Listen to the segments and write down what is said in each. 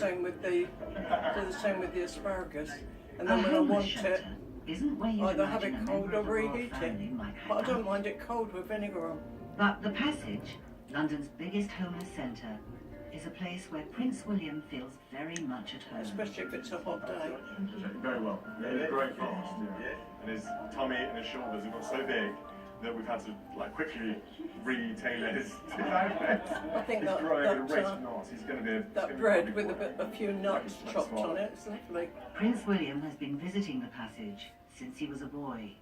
same with the asparagus. And then when I want it, either have it cold or reheat it. But I don't mind it cold with vinegar on. But the Passage, London's biggest homeless centre, is a place where Prince William feels very much at home. Especially if it's a hot day. Very well. He's great fast. And his tummy and his shoulders have got so big that we've had to quickly re-tailor his outfits. I think that he's going to be that bread with a few nuts chopped on it. It's lovely. Prince William has been visiting the Passage since he was a boy.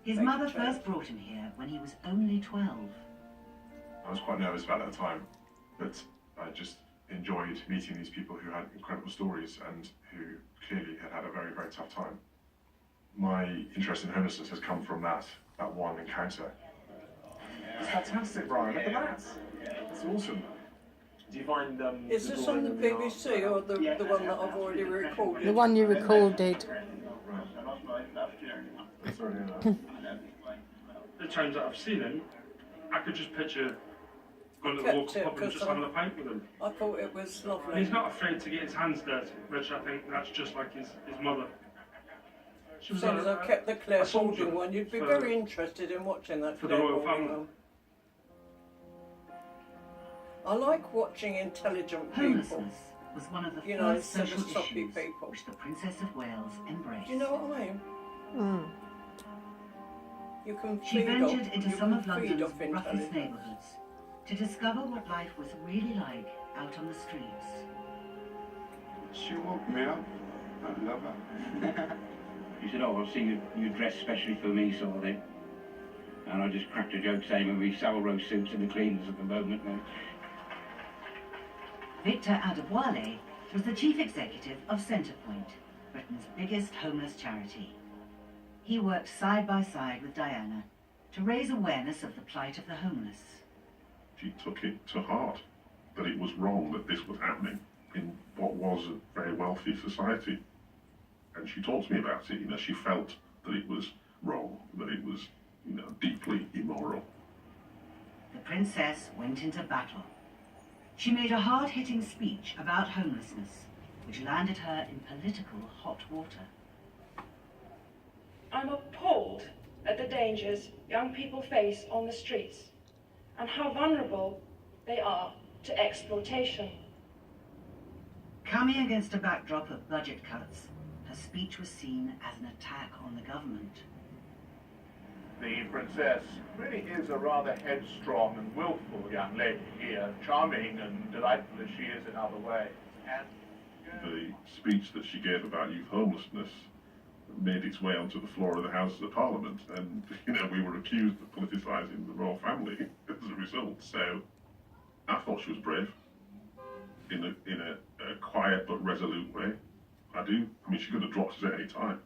His mother first brought him here when he was only 12. I was quite nervous about that time, but I just enjoyed meeting these people who had incredible stories and who clearly had had a very, very tough time. My interest in homelessness has come from that one encounter. It's fantastic, Brian. Look at that. It's awesome. Do you find is this on the BBC or the one that I've already recorded? The one you recorded. The times that I've seen him, I could just picture going to the local pub and just having a pint with him. I thought it was lovely. And he's not afraid to get his hands dirty, which I think that's just like his mother. As soon as I kept the Claire Baldwin one, you'd be very interested in watching that for the royal family. One. I like watching intelligent people. Homelessness was one of the first social issues people. which the Princess of Wales embraced. Do you know what I mean? Mm. You can she ventured into some of London's roughest neighbourhoods to discover what life was really like out on the streets. She woke me up. I love her. He said, "Oh, I've seen you dressed specially for me," sort of thing. And I just cracked a joke saying we sell roast suits in the cleaners at the moment now. Victor Adeboile was the chief executive of Centrepoint, Britain's biggest homeless charity. He worked side by side with Diana to raise awareness of the plight of the homeless. She took it to heart that it was wrong that this was happening in what was a very wealthy society. And she talked to me about it. She felt that it was wrong, that it was, deeply immoral. The princess went into battle. She made a hard-hitting speech about homelessness, which landed her in political hot water. I'm appalled at the dangers young people face on the streets and how vulnerable they are to exploitation. Coming against a backdrop of budget cuts, her speech was seen as an attack on the government. The princess really is a rather headstrong and willful young lady here, charming and delightful as she is in other ways. And the speech that she gave about youth homelessness made its way onto the floor of the Houses of Parliament, and we were accused of politicising the royal family as a result. So I thought she was brave in a quiet but resolute way. I mean, she could have dropped us at any time.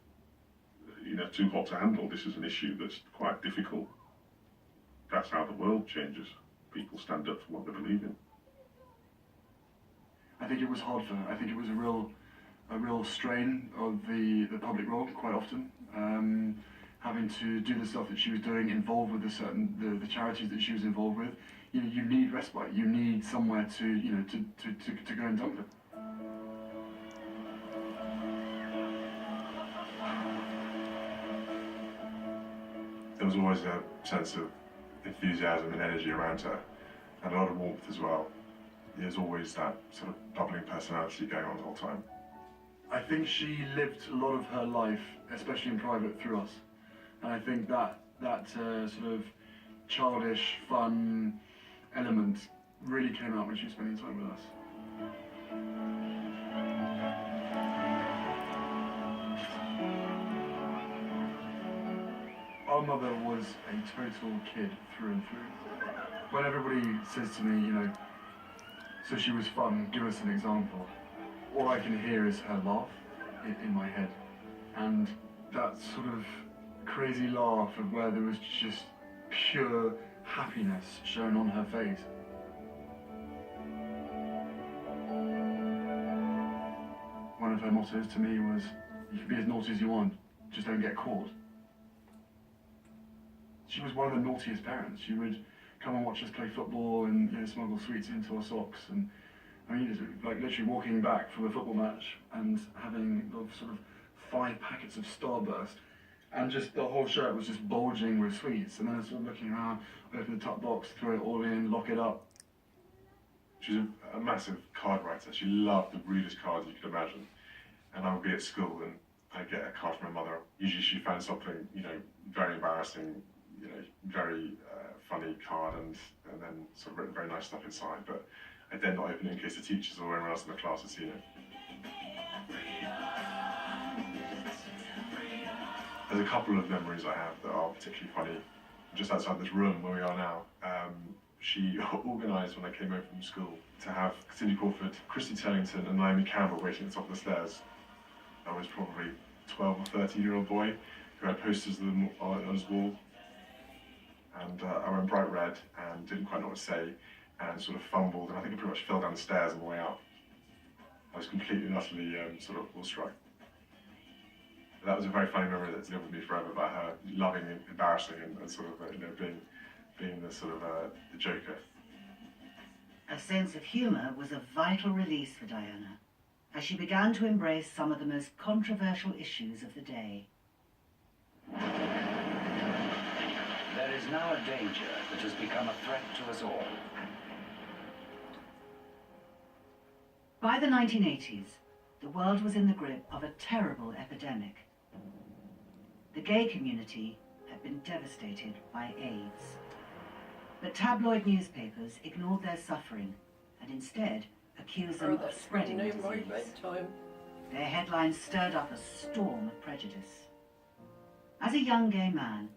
Too hot to handle. This is an issue that's quite difficult. That's how the world changes. People stand up for what they believe in. I think it was hard for her. I think it was a real strain of the public role quite often. Having to do the stuff that she was doing, involved with the charities that she was involved with. You need respite. You need somewhere to go and dump it. There was always a sense of enthusiasm and energy around her, and a lot of warmth as well. There's always that sort of bubbling personality going on the whole time. I think she lived a lot of her life, especially in private, through us. And I think that sort of childish, fun element really came out when she was spending time with us. Our mother was a total kid through and through. When everybody says to me, so she was fun, give us an example, all I can hear is her laugh in my head. And that sort of crazy laugh of where there was just pure happiness shown on her face. One of her mottos to me was, you can be as naughty as you want, just don't get caught. She was one of the naughtiest parents. She would come and watch us play football and smuggle sweets into our socks. And I mean, it's like literally walking back from a football match and having sort of 5 packets of Starburst, and just the whole shirt was just bulging with sweets. And then I was sort of looking around, open the top box, throw it all in, lock it up. She was a massive card writer. She loved the rudest cards you could imagine. And I would be at school and I'd get a card from her mother. Usually she found something, you know, very embarrassing, you know, very funny card, and then sort of written very nice stuff inside. But I dare not open it in case the teachers or anyone else in the class had seen it. There's a couple of memories I have that are particularly funny. Just outside this room where we are now, she organised when I came home from school to have Cindy Crawford, Christy Turlington and Naomi Campbell waiting at the top of the stairs. I was probably 12 or 13-year-old boy who had posters of them on his wall. And I went bright red and didn't quite know what to say and sort of fumbled, and I think I pretty much fell down the stairs on the way out. I was completely and utterly sort of awestruck. That was a very funny memory that's lived with me forever, about her loving and embarrassing and sort of, you know, being the sort of the joker. A sense of humour was a vital release for Diana, as she began to embrace some of the most controversial issues of the day. There is now a danger that has become a threat to us all. By the 1980s, the world was in the grip of a terrible epidemic. The gay community had been devastated by AIDS. But tabloid newspapers ignored their suffering and instead accused them of spreading the disease. Their headlines stirred up a storm of prejudice. As a young gay man,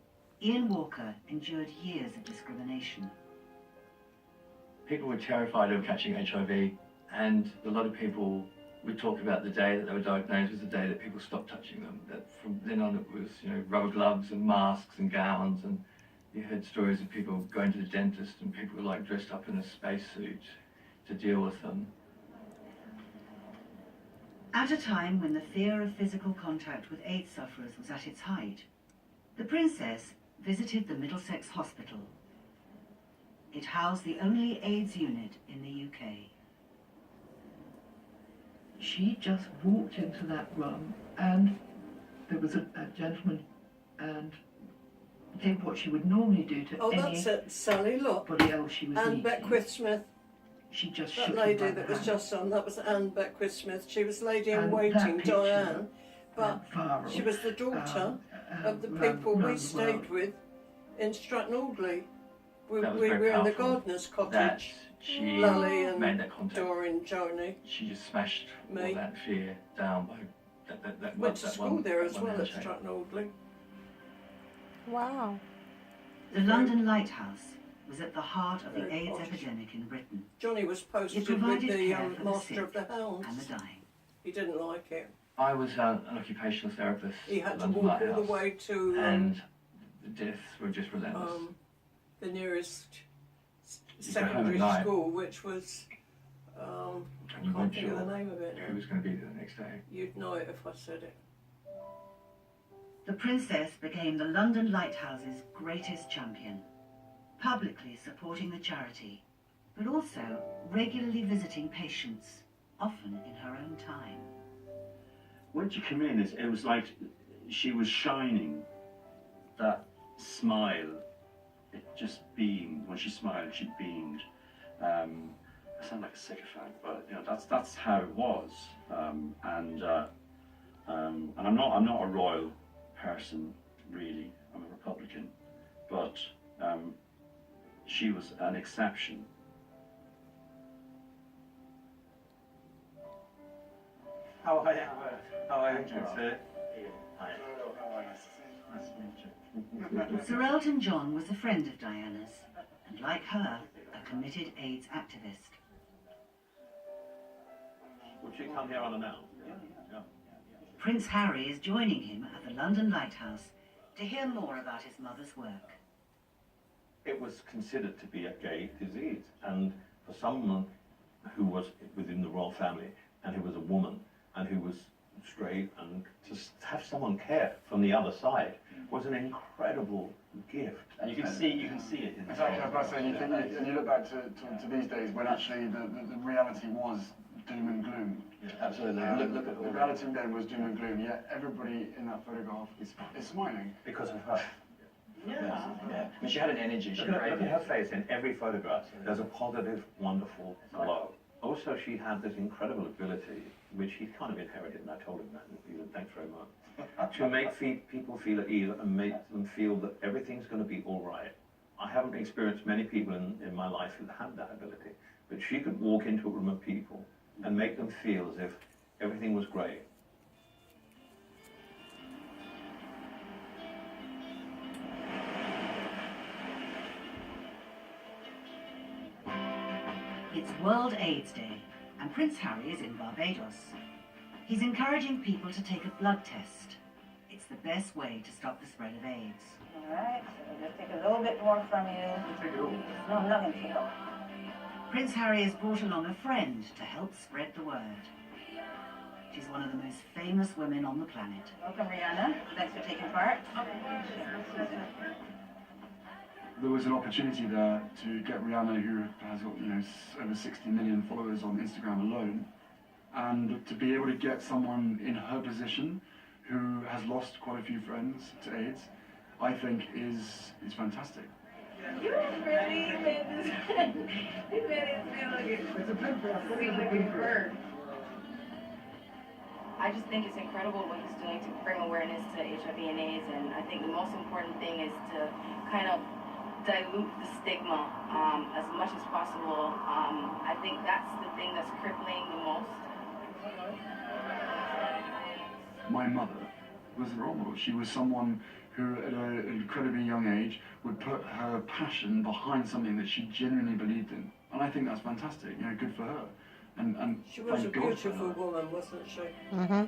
Ian Walker endured years of discrimination. People were terrified of catching HIV, and a lot of people would talk about the day that they were diagnosed was the day that people stopped touching them. That from then on it was, you know, rubber gloves and masks and gowns, and you heard stories of people going to the dentist and people like dressed up in a spacesuit to deal with them. At a time when the fear of physical contact with AIDS sufferers was at its height, the Princess visited the Middlesex Hospital. It housed the only AIDS unit in the UK. She just walked into that room and there was a gentleman and did what she would normally do to that's it, Sally, look. anybody else she was Anne meeting. Beckwith Smith. She just That shook lady him by that the was hand. just on, that was Anne Beckwith Smith. She was lady in And waiting, that picture Diane. But went viral, she was the daughter of the round people the we world. stayed with in Stratton Aldley. We That was were very in the powerful gardener's that cottage. she Lally and made that contact. Doreen, Joni. She just smashed all Me. that fear down by that Went to that school there that as one well at handshake. Stratton Aldley. Wow. The London Lighthouse was at the heart of the Very AIDS posh. epidemic in Britain. Johnny was It posted with provided the care for the Master sick of the Hounds. and the dying. He didn't like it. I was an occupational therapist He at had to London walk all Lighthouse, the way to and the deaths were just relentless. the nearest You go home at secondary night. school, which was, I And you can't weren't think of sure the name of it who now. was going to be there the next day. You'd know it if I said it. The Princess became the London Lighthouse's greatest champion, publicly supporting the charity, but also regularly visiting patients, often in her own time. When she came in, it was like she was shining. That smile, it just beamed. When she smiled, she beamed. I sound like a sycophant, but you know that's how it was. And I'm not a royal person really. I'm a Republican, but she was an exception. How are you? How are you? Hi. Nice to meet you. Sir Elton John was a friend of Diana's, and like her, a committed AIDS activist. Would you come here on a now? Yeah. Prince Harry is joining him at the London Lighthouse to hear more about his mother's work. It was considered to be a gay disease, and for someone who was within the royal family and who was a woman and who was straight, and to have someone care from the other side was an incredible gift. And you can see it in Exactly, I was about to say, you look back to these days when actually the reality was doom and gloom. Yeah, absolutely. Look at all the reality then was doom and gloom, yet everybody in that photograph is smiling. because of her. Yeah. I mean, she had an energy. Look at her face in every photograph. There's a positive, wonderful glow. Also, she had this incredible ability, which he kind of inherited, and I told him that, and he said, thanks very much, to make people feel at ease and make them feel that everything's going to be all right. I haven't experienced many people in my life who had that ability, but she could walk into a room of people and make them feel as if everything was great. It's World AIDS Day, and Prince Harry is in Barbados. He's encouraging people to take a blood test. It's the best way to stop the spread of AIDS. All right, so just take a little bit more from you. Take it all. No, I'm not going to take it all. Prince Harry has brought along a friend to help spread the word. She's one of the most famous women on the planet. Welcome, Rihanna. Thanks for taking part. There was an opportunity there to get Rihanna, who has got over 60 million followers on Instagram alone, and to be able to get someone in her position who has lost quite a few friends to AIDS, I think is fantastic. You really made this. You made it feel like a sweet bird. I just think it's incredible what he's doing to bring awareness to HIV and AIDS, and I think the most important thing is to kind of dilute the stigma as much as possible. I think that's the thing that's crippling the most. My mother was a role model. She was someone who at an incredibly young age would put her passion behind something that she genuinely believed in. And I think that's fantastic, good for her. And she was a thank God for beautiful her. woman, wasn't she? Mm-hmm.